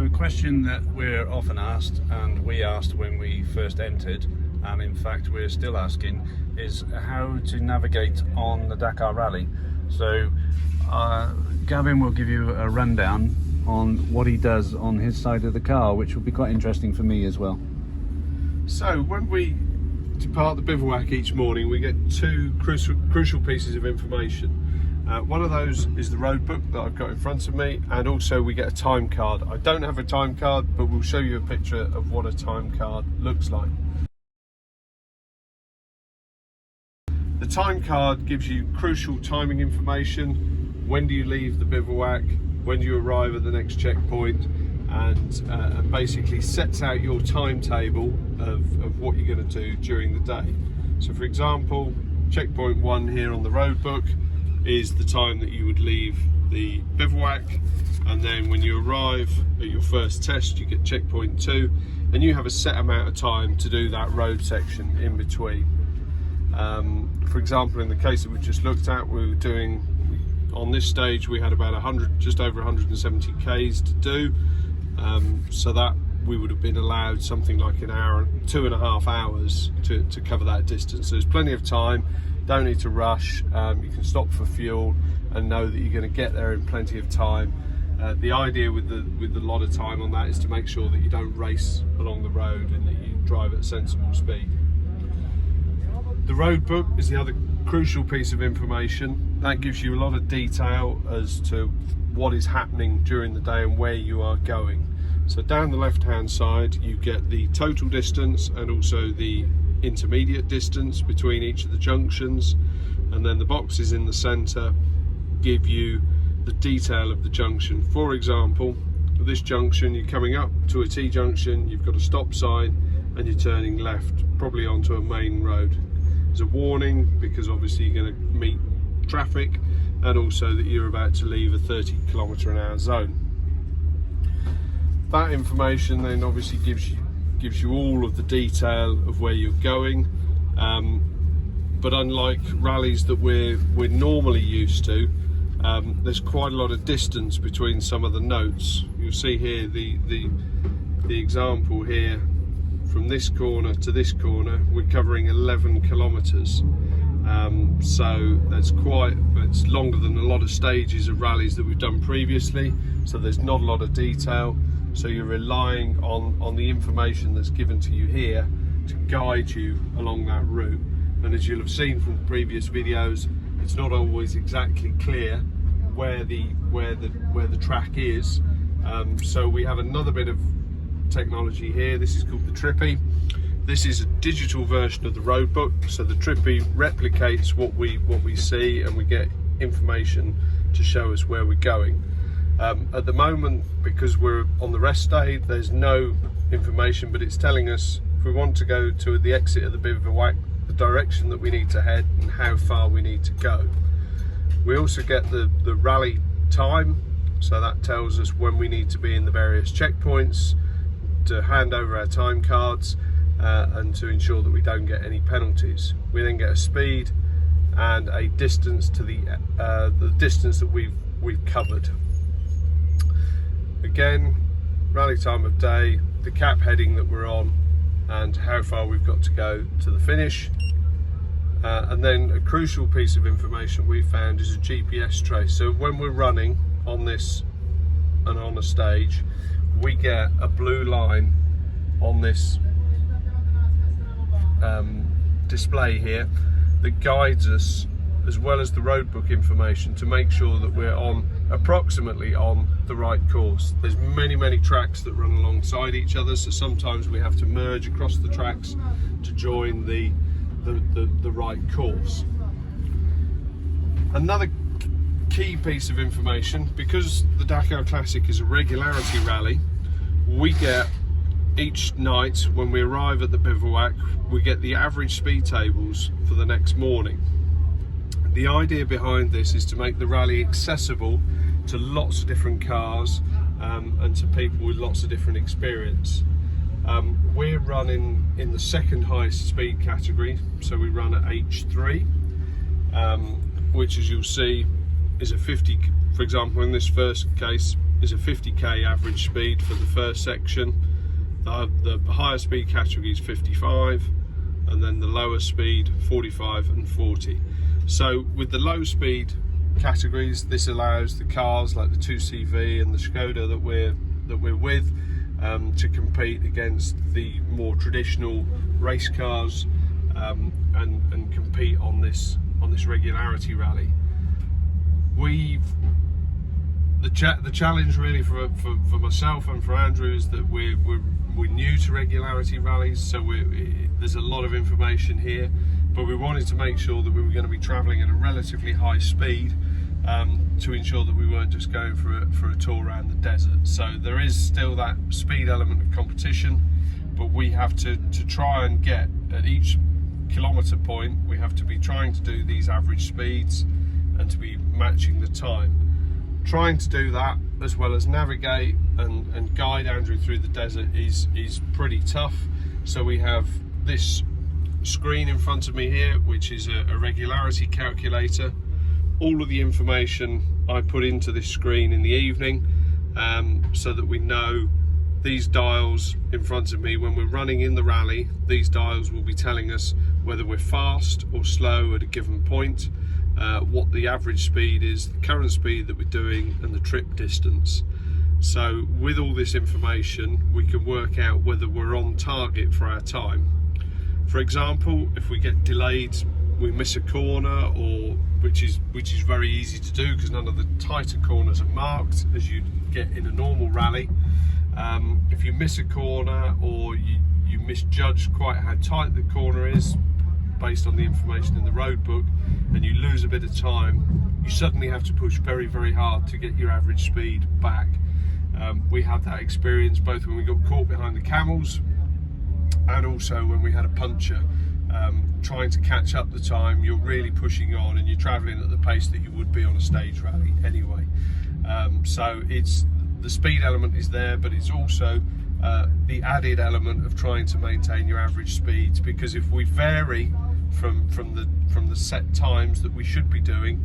So a question that we're often asked, and we asked when we first entered, and in fact we're still asking, is how to navigate on the Dakar Rally. So Gavin will give you a rundown on what he does on his side of the car, which will be quite interesting for me as well. So when we depart the bivouac each morning, we get two crucial pieces of information. One of those is the road book that I've got in front of me, and also we get a time card. I don't have a time card, but we'll show you a picture of what a time card looks like. The time card gives you crucial timing information. When do you leave the bivouac? When do you arrive at the next checkpoint? And basically sets out your timetable of what you're going to do during the day. So for example, checkpoint 1 here on the road book is the time that you would leave the bivouac, and then when you arrive at your first test you get checkpoint 2, and you have a set amount of time to do that road section in between. For example, in the case that we just looked at, we were doing, on this stage we had about just over 170 k's to do, so that we would have been allowed something like an hour, 2.5 hours to cover that distance. So there's plenty of time. Don't need to rush. You can stop for fuel and know that you're going to get there in plenty of time. The idea with the lot of time on that is to make sure that you don't race along the road and that you drive at a sensible speed. The road book is the other crucial piece of information. That gives you a lot of detail as to what is happening during the day and where you are going. So down the left hand side you get the total distance and also the intermediate distance between each of the junctions, and then the boxes in the center give you the detail of the junction. For example, this junction, you're coming up to a T-junction, you've got a stop sign and you're turning left, probably onto a main road. There's a warning because obviously you're going to meet traffic, and also that you're about to leave a 30 km/h zone. That information then obviously gives you all of the detail of where you're going, but unlike rallies that we're normally used to, there's quite a lot of distance between some of the notes. You'll see here the example here, from this corner to this corner we're covering 11 kilometers, so it's longer than a lot of stages of rallies that we've done previously, so there's not a lot of detail. So you're relying on the information that's given to you here to guide you along that route. And as you'll have seen from previous videos, it's not always exactly clear where the track is. So we have another bit of technology here. This is called the Trippy. This is a digital version of the road book. So the Trippy replicates what we see, and we get information to show us where we're going. At the moment, because we're on the rest stage, there's no information, but it's telling us if we want to go to the exit of the bivouac, the direction that we need to head and how far we need to go. We also get the rally time, so that tells us when we need to be in the various checkpoints, to hand over our time cards and to ensure that we don't get any penalties. We then get a speed and a distance to the distance that we've covered. Again, rally time of day, the cap heading that we're on, and how far we've got to go to the finish. And then a crucial piece of information we found is a GPS trace. So when we're running on this and on a stage, we get a blue line on this display here that guides us, as well as the road book information, to make sure that we're approximately on the right course. There's many tracks that run alongside each other, so sometimes we have to merge across the tracks to join the right course. Another key piece of information, because the Dakar Classic is a regularity rally, we get each night when we arrive at the bivouac, we get the average speed tables for the next morning. The idea behind this is to make the rally accessible to lots of different cars and to people with lots of different experience. We're running in the second highest speed category, so we run at H3, which, as you'll see, is a 50, for example in this first case, is a 50k average speed for the first section. The higher speed category is 55, and then the lower speed 45 and 40. So with the low speed categories, this allows the cars like the 2CV and the Skoda that we're with to compete against the more traditional race cars and compete on this regularity rally. The challenge really for myself and for Andrew is that we're new to regularity rallies, so there's a lot of information here, but we wanted to make sure that we were going to be travelling at a relatively high speed to ensure that we weren't just going for a tour around the desert. So there is still that speed element of competition, but we have to try and get at each kilometre point, we have to be trying to do these average speeds and to be matching the time. Trying to do that as well as navigate and guide Andrew through the desert is pretty tough. So we have this screen in front of me here, which is a regularity calculator. All of the information I put into this screen in the evening, so that we know these dials in front of me when we're running in the rally. These dials will be telling us whether we're fast or slow at a given point, what the average speed is, the current speed that we're doing, and the trip distance. So with all this information, we can work out whether we're on target for our time. For example, if we get delayed, we miss a corner, or which is very easy to do because none of the tighter corners are marked as you get in a normal rally. If you miss a corner, or you misjudge quite how tight the corner is based on the information in the road book, and you lose a bit of time, you suddenly have to push very, very hard to get your average speed back. We had that experience both when we got caught behind the camels and also when we had a puncture. Trying to catch up the time, you're really pushing on and you're travelling at the pace that you would be on a stage rally anyway. So the speed element is there, but it's also the added element of trying to maintain your average speeds, because if we vary from the set times that we should be doing,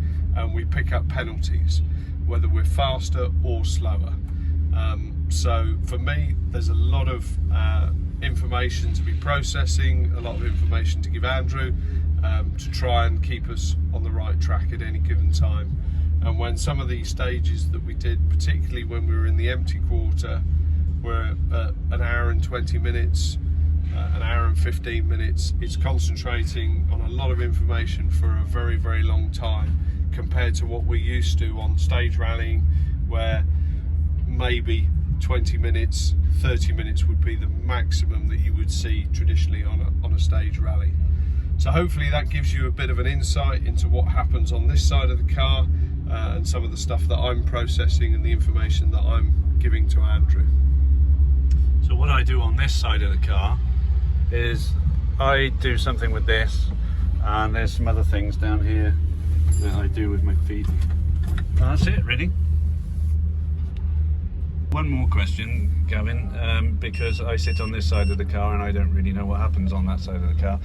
we pick up penalties, whether we're faster or slower. So for me, there's a lot of information to be processing, a lot of information to give Andrew to try and keep us on the right track at any given time. And when some of these stages that we did, particularly when we were in the empty quarter, were an hour and 20 minutes, an hour and 15 minutes, it's concentrating on a lot of information for a very, very long time compared to what we're used to on stage rallying, where maybe 20 minutes, 30 minutes would be the maximum that you would see traditionally on a stage rally. So hopefully that gives you a bit of an insight into what happens on this side of the car, and some of the stuff that I'm processing and the information that I'm giving to Andrew. So what I do on this side of the car is I do something with this, and there's some other things down here that I do with my feet. And that's it, really. One more question, Gavin, because I sit on this side of the car and I don't really know what happens on that side of the car.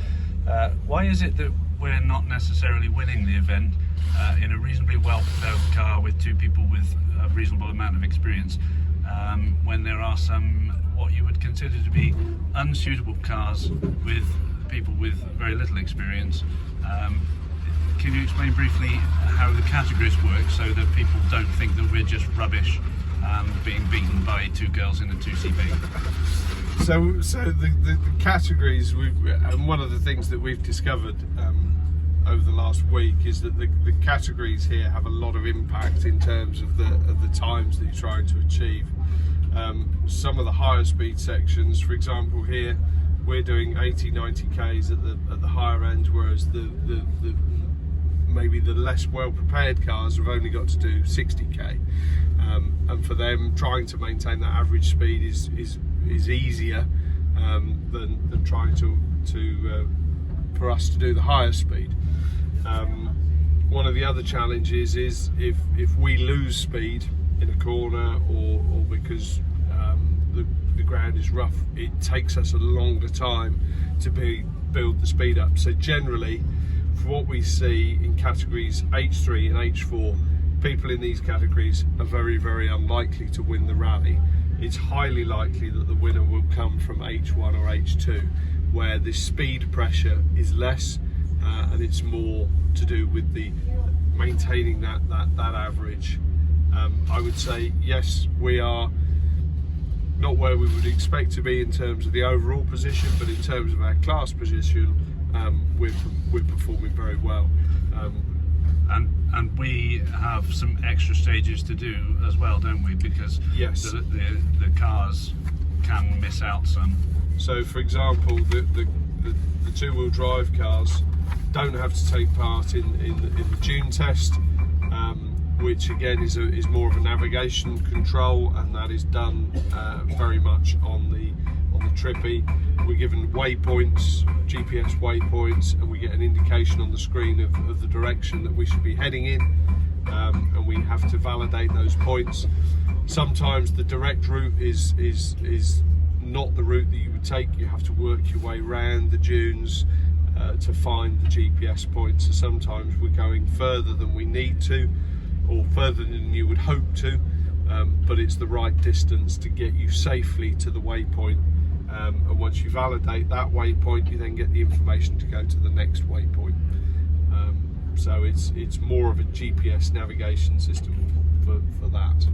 Why is it that we're not necessarily winning the event in a reasonably well-prepared car with two people with a reasonable amount of experience, when there are some what you would consider to be unsuitable cars with people with very little experience? Can you explain briefly how the categories work so that people don't think that we're just rubbish being beaten by two girls in a 2CV? So the categories, and one of the things that we've discovered over the last week is that the categories here have a lot of impact in terms of the times that you're trying to achieve. Some of the higher speed sections, for example, here we're doing 80-90 k's at the higher end, whereas maybe the less well prepared cars have only got to do 60k, and for them trying to maintain that average speed is easier than trying to for us to do the higher speed. One of the other challenges is if we lose speed in a corner, or because the ground is rough, it takes us a longer time to build the speed up. So generally, for what we see in categories H3 and H4, people in these categories are very, very unlikely to win the rally. It's highly likely that the winner will come from H1 or H2, where the speed pressure is less and it's more to do with the maintaining that average. I would say yes, we are not where we would expect to be in terms of the overall position, but in terms of our class position, we're performing very well. And we have some extra stages to do as well, don't we? Because yes, the cars can miss out some. So, for example, the two-wheel drive cars don't have to take part in the dune test, which again is more of a navigation control, and that is done very much on the trippy. We're given waypoints, GPS waypoints, and we get an indication on the screen of the direction that we should be heading in, and we have to validate those points. Sometimes the direct route is not the route that you would take. You have to work your way around the dunes to find the GPS points. So sometimes we're going further than we need to, or further than you would hope to, but it's the right distance to get you safely to the waypoint. And once you validate that waypoint, you then get the information to go to the next waypoint. So it's more of a GPS navigation system for that.